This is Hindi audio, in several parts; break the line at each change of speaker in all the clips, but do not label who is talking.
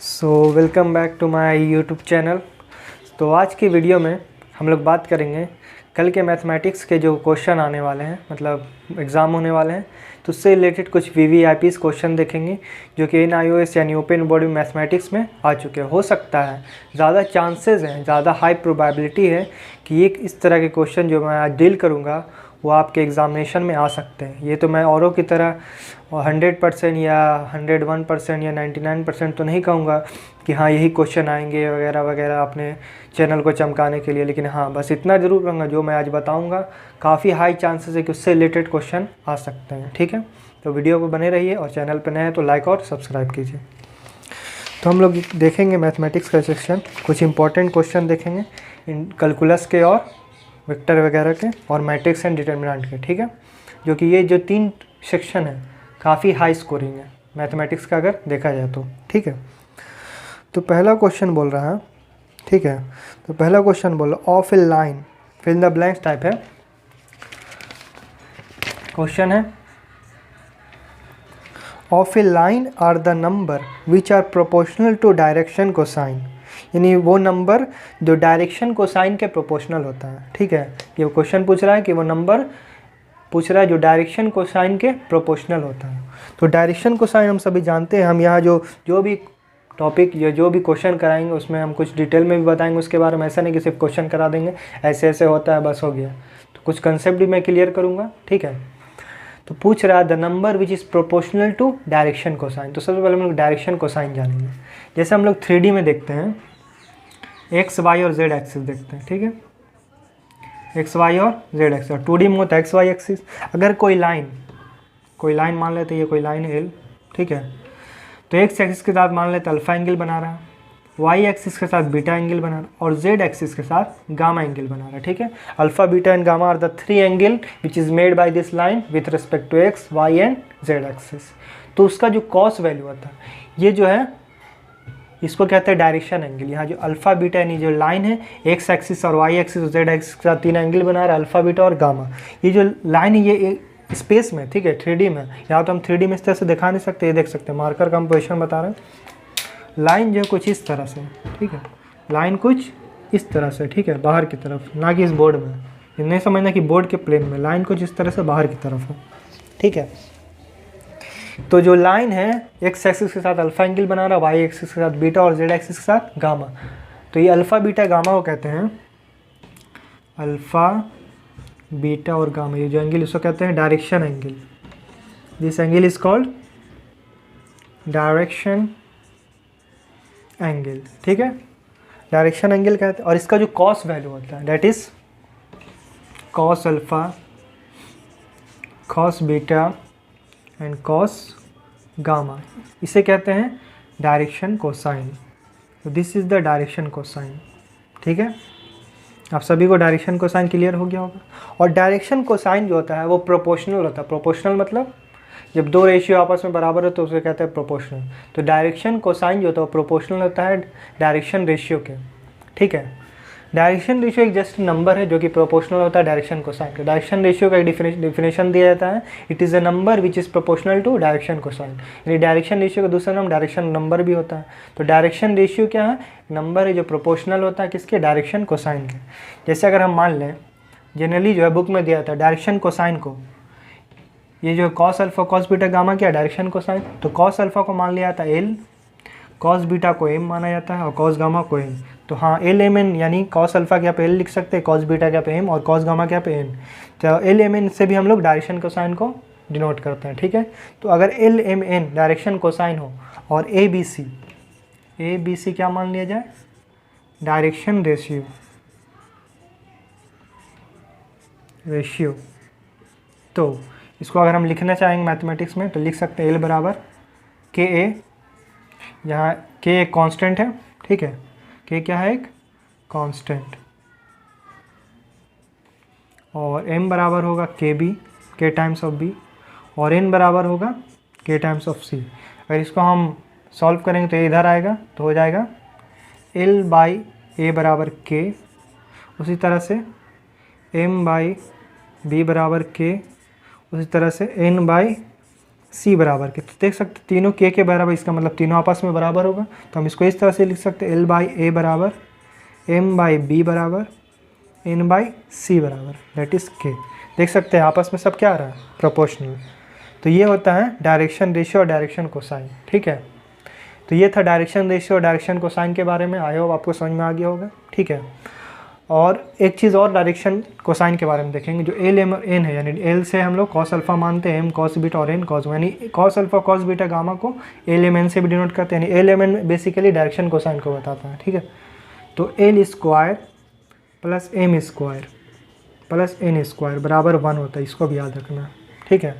Welcome back to my YouTube channel. तो आज की वीडियो में हम लोग बात करेंगे कल के मैथमेटिक्स के जो क्वेश्चन आने वाले हैं, मतलब एग्ज़ाम होने वाले हैं, तो उससे रिलेटेड कुछ वीवीआईपीस क्वेश्चन देखेंगे जो कि NIOS यानी ओपन बॉडी मैथमेटिक्स में आ चुके हैं। हो सकता है, ज़्यादा चांसेस हैं, ज़्यादा हाई प्रोबेबिलिटी है कि एक इस तरह के क्वेश्चन जो मैं आज डील करूँगा वो आपके एग्ज़ामिनेशन में आ सकते हैं। ये तो मैं औरों की तरह 100% या 101% या 99% तो नहीं कहूँगा कि हाँ यही क्वेश्चन आएंगे वगैरह वगैरह अपने चैनल को चमकाने के लिए, लेकिन हाँ बस इतना ज़रूर कहूँगा जो मैं आज बताऊँगा काफ़ी हाई चांसेस है कि उससे रिलेटेड क्वेश्चन आ सकते हैं। ठीक है, तो वीडियो पर बने रहिए और चैनल पर नए हैं तो लाइक और सब्सक्राइब कीजिए। तो हम लोग देखेंगे मैथमेटिक्स का सेक्शन, कुछ इंपॉर्टेंट क्वेश्चन देखेंगे इन कैलकुलस के और वेक्टर वगैरह के और मैट्रिक्स एंड डिटर्मिनेंट के। ठीक है, जो कि ये जो 3 सेक्शन है काफ़ी हाई स्कोरिंग है मैथमेटिक्स का अगर देखा जाए तो। ठीक है, तो पहला क्वेश्चन बोल रहा है, ठीक है, तो पहला क्वेश्चन बोल रहा of a line fill in the blanks type है। क्वेश्चन है of a line are the number which are proportional to direction cosine, यानी वो नंबर जो डायरेक्शन कोसाइन के प्रोपोर्शनल होता है। ठीक है, ये क्वेश्चन पूछ रहा है कि वो नंबर पूछ रहा है जो डायरेक्शन कोसाइन के प्रोपोर्शनल होता है। तो डायरेक्शन कोसाइन हम सभी जानते हैं, हम यहाँ जो भी टॉपिक या जो भी क्वेश्चन कराएंगे उसमें हम कुछ डिटेल में भी बताएंगे उसके बारे में। ऐसा नहीं कि सिर्फ क्वेश्चन करा देंगे ऐसे ऐसे होता है बस हो गया, तो कुछ कंसेप्ट भी मैं क्लियर करूँगा। ठीक है, तो पूछ रहा है the number which is proportional to direction cosine. तो सबसे पहले हम लोग डायरेक्शन कोसाइन जानेंगे। जैसे हम लोग 3D में देखते हैं, एक्स वाई और जेड एक्सिस देखते हैं। ठीक है, एक्स वाई और जेड एक्सिस, और 2D में होता है एक्स वाई एक्सिस। अगर कोई लाइन मान लेते हैं, ये कोई लाइन है एल, ठीक है, तो एक्स एक्सिस के साथ मान लेते हैं अल्फा एंगल बना रहा है, वाई एक्सिस के साथ बीटा एंगल बना रहा है और जेड एक्सिस के साथ गामा एंगल बना रहा है। ठीक है, alpha beta and gamma are the 3 angle which is made by this line with respect to x y and z axis. तो उसका जो कॉस वैल्यू आता है, ये जो है इसको कहते हैं डायरेक्शन एंगल। यहाँ जो अल्फा बीटा यानी जो लाइन है एक्स एक्सिस और वाई एक्सिस और जेड एक्सिस के साथ 3 एंगल बना रहा है, अल्फा बीटा और गामा। ये जो लाइन है ये स्पेस में, ठीक है, 3D में, यहाँ तो हम 3D में इस तरह से दिखा नहीं सकते, ये देख सकते हैं मार्कर का हम पोजिशन बता रहे हैं। लाइन जो है कुछ इस तरह से, ठीक है, लाइन कुछ इस तरह से, ठीक है, बाहर की तरफ, ना कि इस बोर्ड में। ये नहीं समझना कि बोर्ड के प्लेन में, लाइन कुछ इस तरह से बाहर की तरफ है। ठीक है, तो जो लाइन है एक्स एक्सिस के साथ अल्फा एंगल बना रहा है, वाई एक्सिस के साथ बीटा और जेड एक्सिस के साथ गामा। तो ये अल्फा बीटा गामा को कहते हैं अल्फा बीटा और गामा। ये जो एंगल इसको कहते हैं direction angle. This angle is called direction angle. ठीक है, डायरेक्शन एंगल कहते हैं। और इसका जो कॉस वैल्यू होता है that is cos alpha, cos beta and cos gamma, इसे कहते हैं डायरेक्शन कोसाइन। तो this is the direction cosine. ठीक है, आप सभी को डायरेक्शन कोसाइन क्लियर हो गया होगा। और डायरेक्शन कोसाइन जो होता है वो प्रोपोर्शनल होता है। प्रोपोर्शनल मतलब जब 2 रेशियो आपस में बराबर हो तो उसे कहते हैं प्रोपोर्शनल। तो डायरेक्शन कोसाइन जो होता है वो प्रोपोर्शनल होता है डायरेक्शन रेशियो के। ठीक है, डायरेक्शन रेशियो एक जस्ट नंबर है जो कि प्रोपोर्शनल होता है डायरेक्शन कोसाइन का। डायरेक्शन रेशियो का एक डिफिनेशन दिया जाता है, it is a number which is proportional to direction cosine. यानी डायरेक्शन रेशियो का दूसरा नाम डायरेक्शन नंबर भी होता है। तो डायरेक्शन रेशियो क्या है? नंबर है जो प्रोपोर्शनल होता है किसके? डायरेक्शन कोसाइन के। जैसे अगर हम मान लें, जनरली जो है बुक में दिया जाता है डायरेक्शन कोसाइन को, ये जो cos alpha cos beta gamma क्या डायरेक्शन कोसाइन, तो कॉस अल्फा को मान लिया जाता है एल, कॉस बीटा को एम माना जाता है और कॉस गामा को एन। तो हाँ एल एम एन यानी कॉस अल्फा क्या पे एल लिख सकते हैं, कॉस बीटा क्या पे एम और कॉस गामा क्या पे एन। तो एल एम एन से भी हम लोग डायरेक्शन कोसाइन को डिनोट करते हैं। ठीक है, तो अगर l m n direction cosine हो और ए बी सी क्या मान लिया जाए? Direction ratio. तो इसको अगर हम लिखना चाहेंगे मैथमेटिक्स में तो लिख सकते हैं एल बराबर के ए, यहाँ के एक कांस्टेंट है, ठीक है, के क्या है? एक कांस्टेंट। और m बराबर होगा के बी, के टाइम्स ऑफ बी, और n बराबर होगा के टाइम्स ऑफ सी। अगर इसको हम सॉल्व करेंगे तो ये इधर आएगा, तो हो जाएगा l बाई ए बराबर के, उसी तरह से m बाई बी बराबर के, उसी तरह से n बाई सी बराबर के, तो देख सकते तीनों के बराबर, इसका मतलब तीनों आपस में बराबर होगा। तो हम इसको इस तरह से लिख सकते हैं, एल बाई ए बराबर एम बाई बी बराबर एन बाई सी बराबर दैट इज़ के। देख सकते हैं आपस में सब क्या आ रहा है, प्रोपोर्शनल। तो ये होता है डायरेक्शन रेशियो और डायरेक्शन कोसाइन। ठीक है, तो ये था डायरेक्शन रेशियो और डायरेक्शन कोसाइन के बारे में। आई होप आपको समझ में आ गया होगा। ठीक है, और एक चीज़ और डायरेक्शन कोसाइन के बारे में देखेंगे, जो एल एम और एन है, यानी एल से हम लोग कॉस अल्फा मानते हैं, एम कॉस बीटा और एन कॉस, यानी cos alpha cos beta gamma को एल एम एन से भी डिनोट करते हैं, यानी l m n basically direction cosine को बताता है। ठीक है, तो l square plus m square plus n square बराबर 1 होता है, इसको भी याद रखना। ठीक है,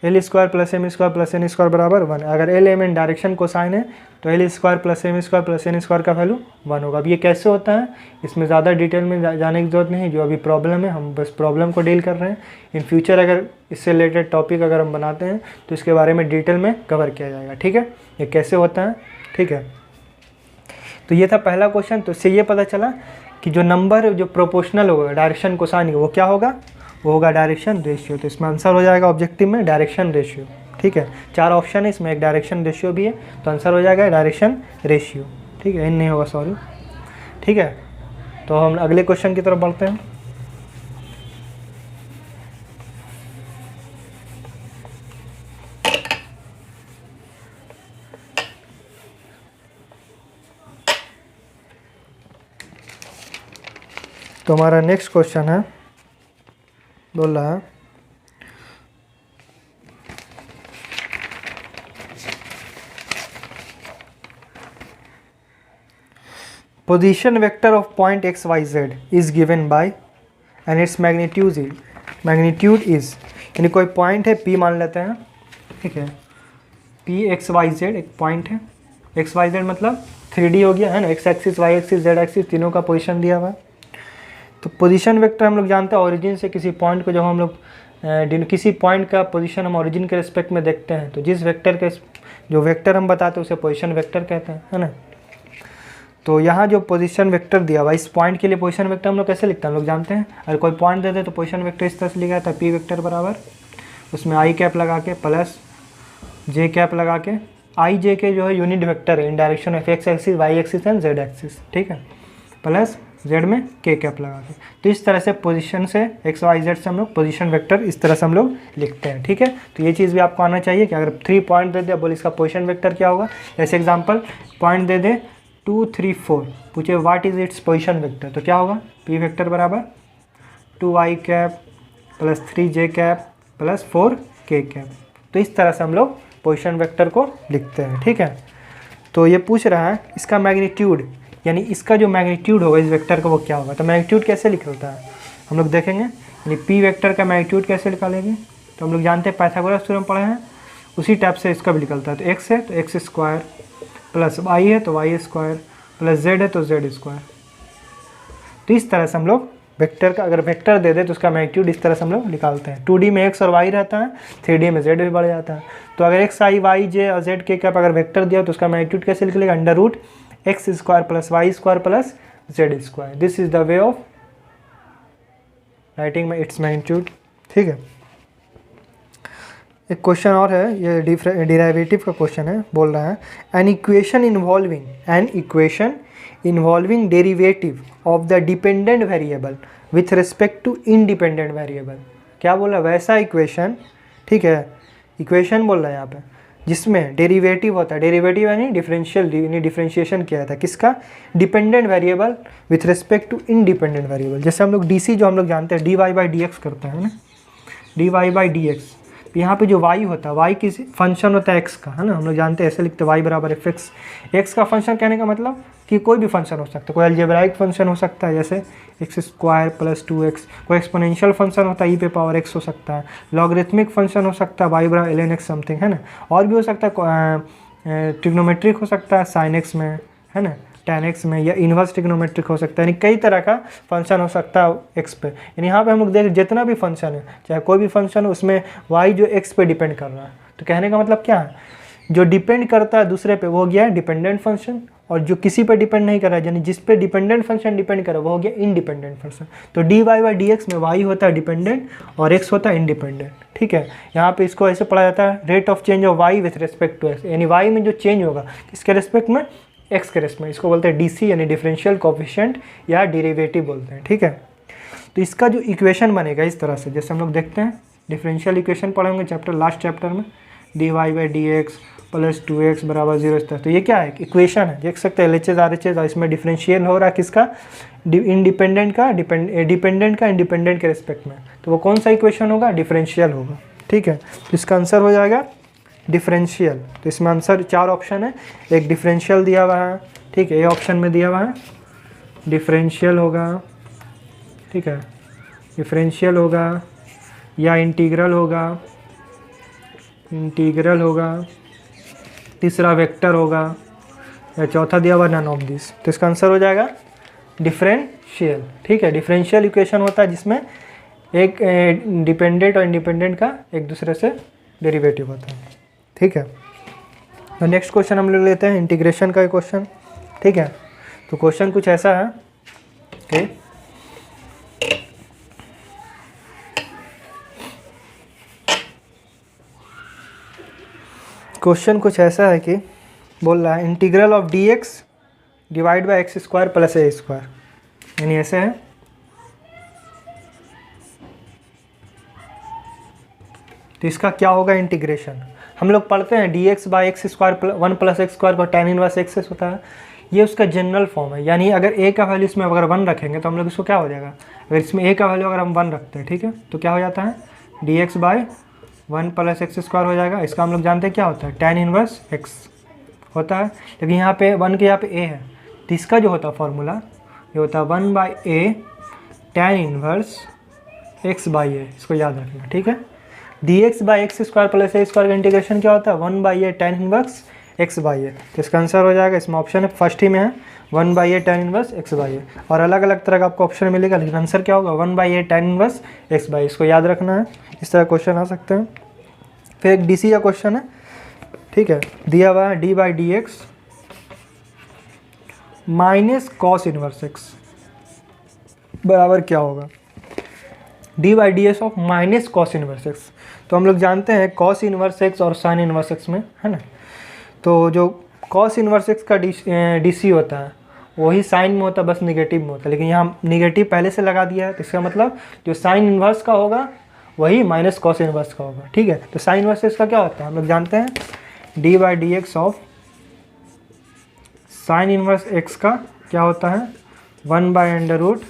l square plus m square plus n square बराबर 1। अगर l m n direction cosine है तो l square plus m square plus n square का वैल्यू 1 होगा। अब ये कैसे होता है, इसमें ज़्यादा डिटेल में जाने की जरूरत नहीं है, जो अभी प्रॉब्लम है हम बस प्रॉब्लम को डील कर रहे हैं। इन फ्यूचर अगर इससे रिलेटेड टॉपिक अगर हम बनाते हैं तो इसके बारे में डिटेल में कवर किया जाएगा। ठीक है, ये कैसे होता है। ठीक है, तो ये था पहला क्वेश्चन। तो इससे ये पता चला कि जो नंबर जो प्रोपोर्शनल होगा डायरेक्शन कोसाइन वो क्या होगा, वो होगा डायरेक्शन रेशियो। तो इसमें आंसर हो जाएगा ऑब्जेक्टिव में डायरेक्शन रेशियो। ठीक है, 4 ऑप्शन है, इसमें एक डायरेक्शन रेशियो भी है, तो आंसर हो जाएगा डायरेक्शन रेशियो। ठीक है, एन नहीं होगा, सॉरी। ठीक है, तो हम अगले क्वेश्चन की तरफ बढ़ते हैं। तो हमारा नेक्स्ट क्वेश्चन है, बोल रहा है position vector of point x y z is given by and its magnitude is, यानी कोई पॉइंट है पी मान लेते हैं। ठीक है, पी एक्स वाई जेड एक पॉइंट है, एक्स वाई जेड मतलब 3D हो गया है ना, x axis y axis z axis तीनों का पोजीशन दिया हुआ है। तो पोजीशन वेक्टर हम लोग जानते हैं ओरिजिन से किसी पॉइंट को, जब हम लोग किसी पॉइंट का पोजीशन हम ओरिजिन के रिस्पेक्ट में देखते हैं तो जिस वेक्टर के जो वेक्टर हम बताते हैं उसे पोजीशन वेक्टर कहते हैं, है ना। तो यहाँ जो पोजीशन वेक्टर दिया हुआ इस पॉइंट के लिए पोजीशन वेक्टर हम लोग कैसे लिखते हैं, हम लोग जानते हैं। अगर कोई पॉइंट दे दे तो पोजीशन वेक्टर इस तरह से लिखा था, पी वेक्टर बराबर उसमें आई कैप लगा के प्लस जे कैप लगा के, आई जे के जो है यूनिट वेक्टर है in direction of x axis y axis and z axis. ठीक है, प्लस जेड में के कैप लगा के। तो इस तरह से पोजीशन से एक्स वाई जेड से हम लोग पोजीशन वेक्टर इस तरह से हम लोग लिखते हैं। ठीक है, तो ये चीज़ भी आपको आना चाहिए कि अगर 3 पॉइंट दे दे बोले इसका पोजीशन वेक्टर क्या होगा। जैसे एग्जांपल पॉइंट दे दे 2 3 4, पूछे what is its position vector, तो क्या होगा, पी वेक्टर बराबर 2 आई कैप प्लस 3 जे कैप प्लस 4 के कैप। तो इस तरह से हम लोग पोजीशन वेक्टर को लिखते हैं। ठीक है, तो ये पूछ रहा है इसका मैग्नीट्यूड, यानी इसका जो मैग्नीट्यूड होगा इस वेक्टर का वो क्या होगा। तो मैग्नीट्यूड कैसे लिखता है हम लोग देखेंगे, यानी पी वेक्टर का मैग्नीट्यूड कैसे निकालेंगे। तो हम लोग जानते हैं पाइथागोरस थ्योरम पढ़े हैं, उसी टाइप से इसका भी निकलता है। तो एक्स है तो एक्स स्क्वायर प्लस वाई है तो वाई स्क्वायर प्लस जेड है तो जेड स्क्वायर। तो इस तरह से हम लोग वेक्टर का अगर वेक्टर दे दे तो उसका मैग्नीट्यूड इस तरह से हम लोग निकालते हैं। 2D में एक्स और वाई रहता है, 3D में जेड भी बढ़ जाता है। तो अगर एक्स आई वाई जे और जेड के कैप अगर वेक्टर दिया तो उसका मैग्नीट्यूड कैसे निकलेगा, under root x square plus y square plus z square. This is the way of writing में इट्स मैग्नीट्यूड। ठीक है, एक क्वेश्चन और है, ये डिराइवेटिव का क्वेश्चन है। बोल रहा है an equation involving derivative of the dependent variable with respect to independent variable. क्या बोल रहा है, वैसा इक्वेशन। ठीक है, इक्वेशन बोल रहा है यहाँ पे जिसमें डेरिवेटिव होता है, डेरिवेटिव यानी डिफरेंशिएशन किया था किसका, dependent variable with respect to independent variable. जैसे हम लोग डीसी जो हम लोग जानते हैं d y by d x करते हैं ना, d y by d x. यहाँ पे जो y होता है, y किसी फंक्शन होता है x का, है ना, हम लोग जानते हैं ऐसे लिखते हैं y बराबर एफ एक्स। एक्स का फंक्शन कहने का मतलब कि कोई भी फंक्शन हो सकता है, कोई अलजेब्राइक फंक्शन हो सकता है जैसे एक्स स्क्वायर प्लस 2x, कोई एक्सपोनेंशियल फंक्शन होता है ई पे पावर x हो सकता है, लॉगरिथमिक फंक्शन हो सकता है y बराबर ln x समथिंग, है ना, और भी हो सकता है ट्रिग्नोमेट्रिक हो सकता है sin x में, है ना, tan x में, या इन्वर्स ट्रिग्नोमेट्रिक हो सकता है, यानी कई तरह का फंक्शन हो सकता है x पे। यानी यहाँ पे हम लोग देख जितना भी फंक्शन है, चाहे कोई भी फंक्शन हो, उसमें y जो x पे डिपेंड कर रहा है। तो कहने का मतलब क्या है, जो डिपेंड करता है दूसरे पे वो गया है डिपेंडेंट फंक्शन, और जो किसी पर डिपेंड नहीं कर रहा है, यानी जिस पे डिपेंडेंट फंक्शन डिपेंड करे वो हो गया इंडिपेंडेंट फंक्शन। तो d y by d x में वाई होता है डिपेंडेंट और एक्स होता है इंडिपेंडेंट, ठीक है। यहाँ पे इसको ऐसे पढ़ा जाता है rate of change of y with respect to x, यानी वाई में जो चेंज होगा किसके रिस्पेक्ट में, एक्स के रिस्पेक्ट में, इसको बोलते हैं डीसी यानी डिफरेंशियल कोफिशिएंट या डेरिवेटिव बोलते हैं, ठीक है। तो इसका जो इक्वेशन बनेगा इस तरह से, जैसे हम लोग देखते हैं डिफरेंशियल इक्वेशन पढ़ेंगे चैप्टर लास्ट चैप्टर में, d y by d x plus 2x बराबर 0 इस तरह। तो ये क्या है, इक्वेशन है, देख सकते हैं LHS RHS, और इसमें डिफरेंशियल हो रहा है किसका, इंडिपेंडेंट का डिपेंडेंट का इंडिपेंडेंट के रिस्पेक्ट में। तो वो कौन सा इक्वेशन होगा, डिफरेंशियल होगा, ठीक है। तो इसका आंसर हो जाएगा डिफरेंशियल। तो इसमें आंसर 4 ऑप्शन है, एक डिफरेंशियल दिया हुआ है, ठीक है, ये ऑप्शन में दिया हुआ है डिफरेंशियल होगा, ठीक है, डिफरेंशियल होगा या इंटीग्रल होगा, तीसरा वेक्टर होगा, या चौथा दिया हुआ नन ऑफ दिस। तो इसका आंसर हो जाएगा डिफरेंशियल, ठीक है। डिफरेंशियल इक्वेशन होता है जिसमें एक डिपेंडेंट और इंडिपेंडेंट का एक दूसरे से डेरिवेटिव होता है, ठीक है। तो नेक्स्ट क्वेश्चन हम लोग लेते हैं इंटीग्रेशन का क्वेश्चन, ठीक है। तो क्वेश्चन कुछ ऐसा है कि बोल रहा है integral of D x divide by X square plus A square, यानी ऐसे है। तो इसका क्या होगा इंटीग्रेशन, हम लोग पढ़ते हैं D X by X square 1 plus x square को tan इनवर्स एक्स होता है, ये उसका जनरल फॉर्म है। यानी अगर ए का वैल्यू इसमें अगर 1 रखेंगे तो हम लोग इसको क्या हो जाएगा, अगर इसमें ए का वैल्यू अगर हम 1 रखते हैं, ठीक है, तो क्या हो जाता है D X by 1 plus x square हो जाएगा। इसका हम लोग जानते हैं क्या होता है, tan इनवर्स एक्स होता है, लेकिन यहाँ पे 1 के यहाँ पे ए है, तो इसका जो होता है फॉर्मूला ये होता है 1 by A tan inverse X by A, इसको याद रखना, ठीक है। D X by X square plus A square का इंटीग्रेशन क्या होता है, 1 by A tan inverse X by A. तो इसका आंसर हो जाएगा, इसमें ऑप्शन है फर्स्ट ही में है 1 by A tan inverse X by A, और अलग अलग तरह का आपको ऑप्शन मिलेगा, लेकिन आंसर क्या होगा 1 by A tan inverse X by, इसको याद रखना है। इस तरह क्वेश्चन आ सकते हैं। फिर एक डीसी का क्वेश्चन है, ठीक है, दिया हुआ है D by d x minus cos inverse x बराबर क्या होगा, D by d x of minus cos inverse x. तो हम लोग जानते हैं कॉस इनवर्स एक्स और साइन इनवर्स एक्स में, है ना। तो जो कॉस इनवर्स एक्स का डीसी होता है वही साइन में होता है, बस निगेटिव में होता है, लेकिन यहाँ निगेटिव पहले से लगा दिया है, तो इसका मतलब जो साइन इनवर्स का होगा वही माइनस कॉस इनवर्स का होगा, ठीक है। तो साइन इनवर्स एक्स का क्या होता है, हम लोग जानते हैं d by d x of sine inverse x का क्या होता है 1 by under root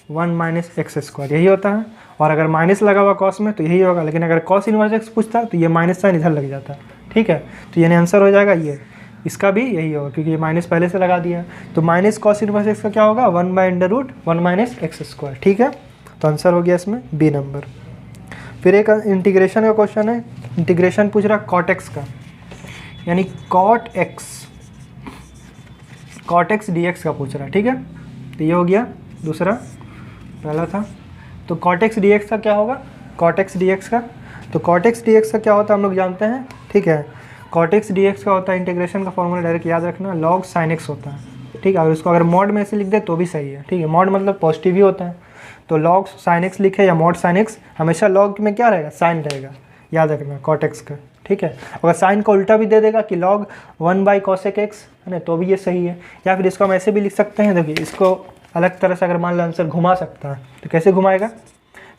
1 minus x square, यही होता है। और अगर माइनस लगा हुआ कॉस में तो यही होगा, लेकिन अगर कॉस इनवर्स एक्स पूछता है तो ये माइनस साइन इधर लग जाता है, ठीक है। तो यानी आंसर हो जाएगा ये, इसका भी यही होगा क्योंकि ये माइनस पहले से लगा दिया है। तो माइनस कॉस इनवर्स एक्स का क्या होगा 1 by under root 1 minus x square, ठीक है। तो आंसर हो गया इसमें बी नंबर। फिर एक इंटीग्रेशन का क्वेश्चन है, इंटीग्रेशन पूछ रहा कॉट एक्स का, यानी कॉट एक्स डी एक्स का पूछ रहा है, ठीक है। तो ये हो गया दूसरा, पहला था। तो कॉट एक्स डी एक्स का क्या होगा, कॉट एक्स डी एक्स का, तो कॉट एक्स डी एक्स का क्या होता है हम लोग जानते हैं, ठीक है। कॉट एक्स डी एक्स का होता है, इंटीग्रेशन का फॉर्मूला डायरेक्ट याद रखना, लॉग साइन एक्स होता है, ठीक है। अगर उसको अगर मॉड में से लिख दे तो भी सही है, ठीक है। मॉड मतलब पॉजिटिव ही होता है, तो लॉग साइन एक्स लिखे या मॉड साइन एक्स, हमेशा लॉग में क्या रहेगा, साइन रहेगा, याद रखना कॉट एक्स का, ठीक है। अगर साइन का उल्टा भी दे देगा कि लॉग 1 बाई कॉसेक एक्स, है ना, तो भी ये सही है। या फिर इसको हम ऐसे भी लिख सकते हैं, देखिए इसको अलग तरह से अगर मान लो आंसर घुमा सकता है तो कैसे घुमाएगा,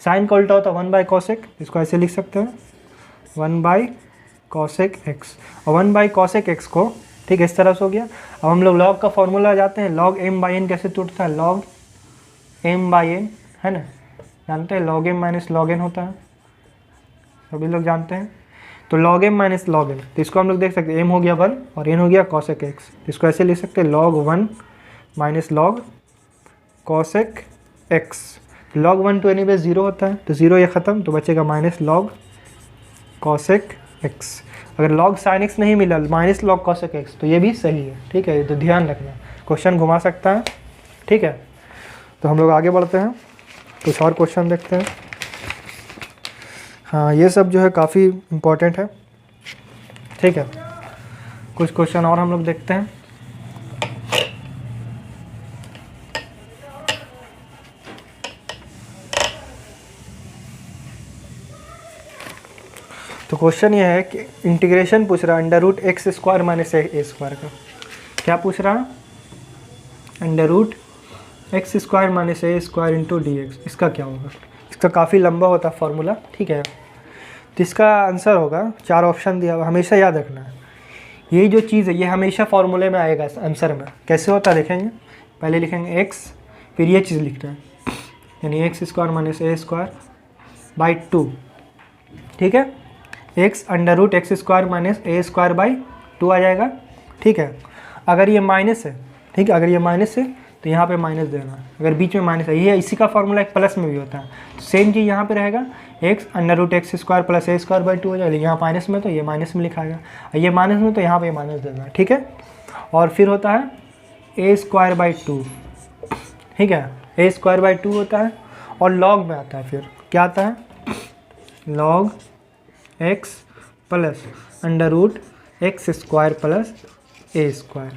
साइन का उल्टा होता है 1 बाई कॉसेक, इसको ऐसे लिख सकते हैं 1 बाई कॉसेक एक्स, और 1 बाई कॉसेक एक्स को, ठीक है, इस तरह से हो गया। अब हम लोग लॉग का फॉर्मूला जाते हैं, लॉग एम बाई एन कैसे टूटता है, लॉग एम बाई एन, है ना, जानते हैं log m minus log n होता है, सभी लोग जानते हैं। तो log m minus log n, तो इसको हम लोग देख सकते हैं एम हो गया 1 और एन हो गया कॉसेक एक्स, इसको ऐसे लिख सकते हैं log 1 minus log cosec x. Log 1 तो एनीवे 0 होता है, तो 0 ये ख़त्म, तो बचेगा माइनस लॉग कॉसेक एक्स। अगर लॉग साइन एक्स नहीं मिला माइनस लॉग कॉसेक एक्स तो ये भी सही है, ठीक है। तो ध्यान रखना, क्वेश्चन घुमा सकता है, ठीक है। तो हम लोग आगे बढ़ते हैं, कुछ और क्वेश्चन देखते हैं। हाँ, ये सब जो है काफ़ी इम्पोर्टेंट है, ठीक है। कुछ क्वेश्चन और हम लोग देखते हैं। क्वेश्चन ये है कि इंटीग्रेशन पूछ रहा है under root x square minus ए स्क्वायर का। क्या पूछ रहा है? Under root x square minus ए स्क्वायर इंटू डी एक्स। इसका क्या होगा? इसका काफ़ी लंबा होता है फॉर्मूला, ठीक है। तो इसका आंसर होगा, 4 ऑप्शन दिया हुआ, हमेशा याद रखना है। ये जो चीज़ है ये हमेशा फार्मूले में आएगा आंसर में। कैसे होता है देखेंगे। पहले लिखेंगे एक्स, फिर ये चीज़ लिखना है, यानी x square minus A square by 2, ठीक है। X under root x square minus A square by 2 आ जाएगा, ठीक है। अगर ये माइनस है, ठीक है, अगर ये माइनस है तो यहाँ पे माइनस देना है। अगर बीच में माइनस है, ये इसी का फॉर्मूला एक प्लस में भी होता है। तो सेम चीज़ यहाँ पे रहेगा, x under root x square plus A square by 2 हो जाएगा। यहाँ माइनस में तो ये माइनस में लिखाएगा, ये माइनस में तो यहाँ पे माइनस देना है, ठीक है। और फिर होता है ए स्क्वायर बाई 2, ठीक है, ए स्क्वायर बाई 2 होता है। और लॉग में आता है, फिर क्या आता है? Log x plus under root x square plus ए स्क्वायर,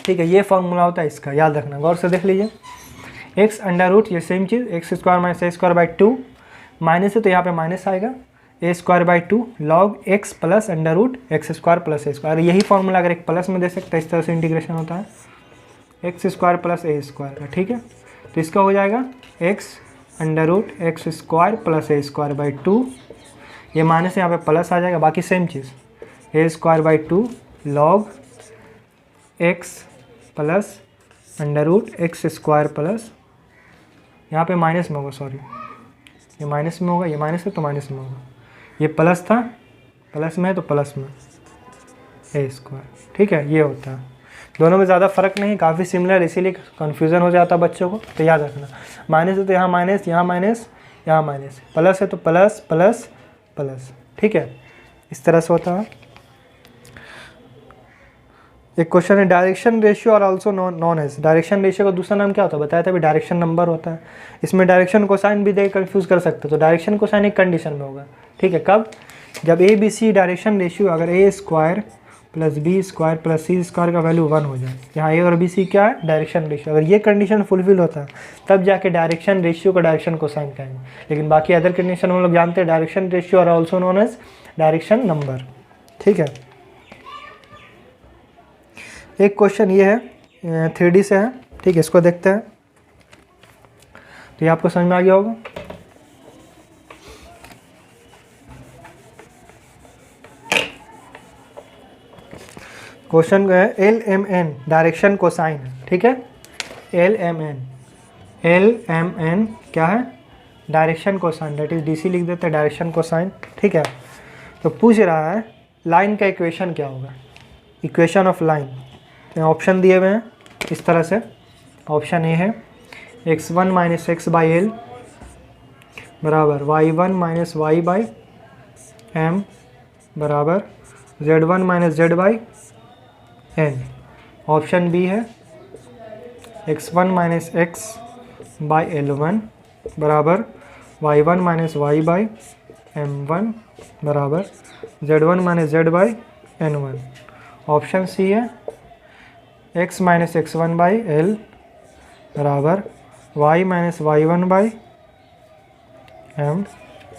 ठीक है। ये फॉर्मूला होता है इसका, याद रखना, गौर से देख लीजिए। एक्स अंडर रूट, ये सेम चीज़, X square minus A square by 2, minus है तो यहाँ पे माइनस आएगा, A square by 2 log x plus under root x square plus A square. यही फॉर्मूला अगर एक प्लस में दे सकते हैं, इस तरह से इंटीग्रेशन होता है एक्स स्क्वायर प्लस ए स्क्वायर का, ठीक है। तो इसका हो जाएगा x under root x square plus A square by 2, ये माइनस यहाँ पे प्लस आ जाएगा, बाकी सेम चीज़, a square by 2 log x plus under root x square plus, यहाँ पे माइनस में होगा, सॉरी ये माइनस में होगा, ये माइनस है तो माइनस में होगा, ये प्लस था, प्लस में है तो प्लस में ए स्क्वायर, ठीक है। ये होता है, दोनों में ज़्यादा फ़र्क नहीं, काफ़ी सिमिलर, इसीलिए कन्फ्यूज़न हो जाता है बच्चों को। तो याद रखना, माइनस है तो यहाँ माइनस, यहाँ माइनस, यहाँ माइनस, प्लस है तो प्लस प्लस प्लस, ठीक है। इस तरह से होता है। एक क्वेश्चन है डायरेक्शन रेशियो और also known as. Direction ratio का दूसरा नाम क्या होता है बताया था अभी? डायरेक्शन नंबर होता है। इसमें डायरेक्शन कोसाइन भी दे कंफ्यूज कर सकते हो। तो डायरेक्शन कोसाइन एक कंडीशन में होगा, ठीक है। कब? जब A B C direction ratio अगर A square plus B square plus C square का वैल्यू 1 हो जाए। यहाँ ए और बी सी क्या है? Direction ratio. अगर ये कंडीशन फुलफिल होता है तब जाके डायरेक्शन रेशियो का डायरेक्शन कोसाइन कहेंगे। लेकिन बाकी अदर कंडीशन हम लोग जानते हैं डायरेक्शन रेशियो और also known as direction number, ठीक है। एक क्वेश्चन ये है 3D से है, ठीक है, इसको देखते हैं। तो ये आपको समझ में आ गया होगा। क्वेश्चन है LMN डायरेक्शन कोसाइन, ठीक है। LMN क्या है? Direction cosine, that is DC लिख देते हैं, डायरेक्शन कोसाइन, ठीक है। तो पूछ रहा है लाइन का इक्वेशन क्या होगा, इक्वेशन ऑफ लाइन। ऑप्शन दिए हुए हैं इस तरह से। ऑप्शन ए है x1 minus x by l बराबर y1 minus Y by m बराबर z1 minus z by n. Option b है x1 minus x by L1 बराबर y1 minus Y by M1 बराबर z1 minus z by N1। Option c है x minus x1 by l बराबर y minus y1 by m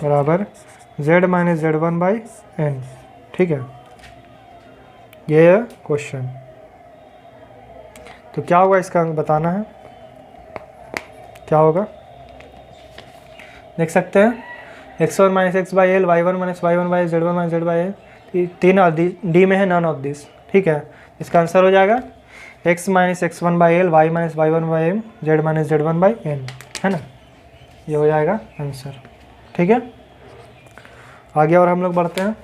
बराबर z minus z1 by n, ठीक है। ये है क्वेश्चन। तो क्या होगा इसका बताना है, क्या होगा देख सकते हैं। x1 minus x by L, y1 minus y1 by z1 minus z by L, तीन और डी में है नन ऑफ दिस, ठीक है। इसका आंसर हो जाएगा x minus x1 by l, y minus y1 by m, z minus z1 by n, है ना। ये हो जाएगा आंसर, ठीक है। आगे और हम लोग बढ़ते हैं।